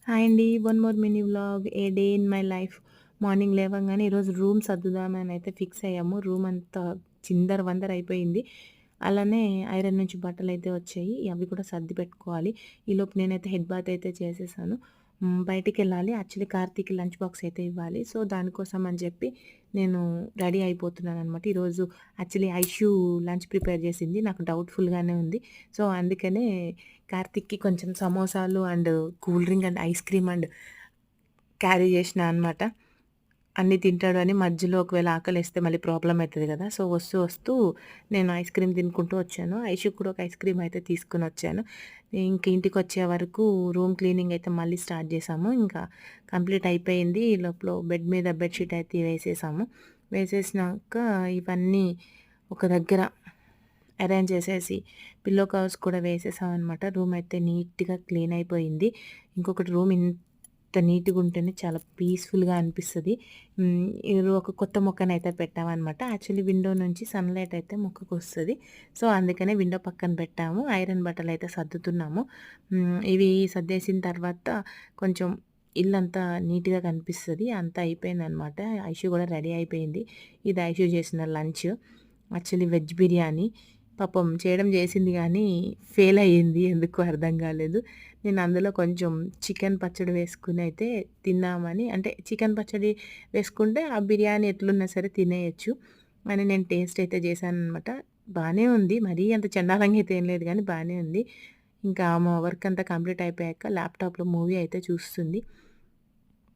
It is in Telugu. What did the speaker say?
హాయ్ అండి. One more mini vlog A day in my life. Morning లేవంగానే ఈరోజు రూమ్ సర్దుదామని అయితే ఫిక్స్ అయ్యాము. రూమ్ అంతా చిందరవందర అయిపోయింది. అలానే ఐరన్ నుంచి బట్టలైతే వచ్చాయి. అవి కూడా సర్ది పెట్టుకోవాలి. ఈలోపు నేనైతే హెడ్ బాత్ అయితే చేసేసాను. బయటికెళ్ళాలి. యాక్చువల్లీ కార్తీక్‌కి లంచ్ బాక్స్ అయితే ఇవ్వాలి. సో, దానికోసం అని చెప్పి నేను రెడీ అయిపోతున్నాననమాట. ఈరోజు యాక్చువల్లీ ఐషు లంచ్ ప్రిపేర్ చేసింది. నాకు డౌట్‌ఫుల్‌గానే ఉంది. సో, అందుకనే కార్తీక్‌కి కొంచెం సమోసాలు and cool drink and ice cream and carry చేషినా అనమాట. అన్నీ తింటాడు అని మధ్యలో ఒకవేళ ఆకలేస్తే మళ్ళీ ప్రాబ్లమ్ అయితది గదా! సో, వస్తూ నేను ఐస్ క్రీమ్ తినుకుంటూ వచ్చాను. ఐషుకి కూడా ఒక ఐస్ క్రీమ్ అయితే తీసుకొనొచ్చాను. ఇంక ఇంటికొచ్చే వరకు రూమ్ క్లీనింగ్ అయితే మళ్ళీ స్టార్ట్ చేశాము. ఇంకా కంప్లీట్ అయిపోయింది. ఈ లోపల బెడ్ మీద బెడ్‌షీట్ అయితే వేసేసాము. వేసేసినాక ఇవన్నీ ఒక దగ్గర అరేంజ్ చేసేసి పిల్లో కవర్స్ కూడా వేసేసామనమాట. రూమ్ అయితే నీట్‌గా క్లీన్ అయిపోయింది. ఇంకొకటి రూమ్ ఇంత నీట్‌గా ఉంటేనే చాలా పీస్‌ఫుల్‌గా అనిపిస్తది. ఒక కొత్త మొక్కనైతే పెట్టామనమాట. యాక్చువల్లీ విండో నుంచి సన్‌లైట్ అయితే మొక్కకొస్తది. సో, అందుకనే విండో పక్కన పెట్టాము. ఐరన్ బట్టలైతే సర్దుతున్నాము. ఇవి సర్దేసిన తర్వాత కొంచెం ఇల్లంతా నీట్‌గా కనిపిస్తది. అంతా అయిపోయిందనమాట. ఐషు కూడా రెడీ అయిపోయింది. ఇది ఐషు చేసిన లంచ్. Actually veg biryani. పాపం చేయడం చేసింది గానీ, ఫెయిల్ అయ్యింది. ఎందుకో అర్థం కాలేదు. నేను అందులో కొంచెం చికెన్ పచ్చడి వేసుకొని అయితే తిందామని అంటే చికెన్ పచ్చడి వేసుకుంటే ఆ బిర్యానీ ఎట్లున్నా సరే తినేయొచ్చు అని నేను టేస్ట్ అయితే చేశాననమాట. బానే ఉంది. మరీ అంత చెండాలంగా అయితే ఏం లేదు గానీ బానే ఉంది. ఇంకా ఆమె వర్క్ అంతా కంప్లీట్ అయిపోయాక ల్యాప్‌టాప్‌లో మూవీ అయితే చూస్తుంది.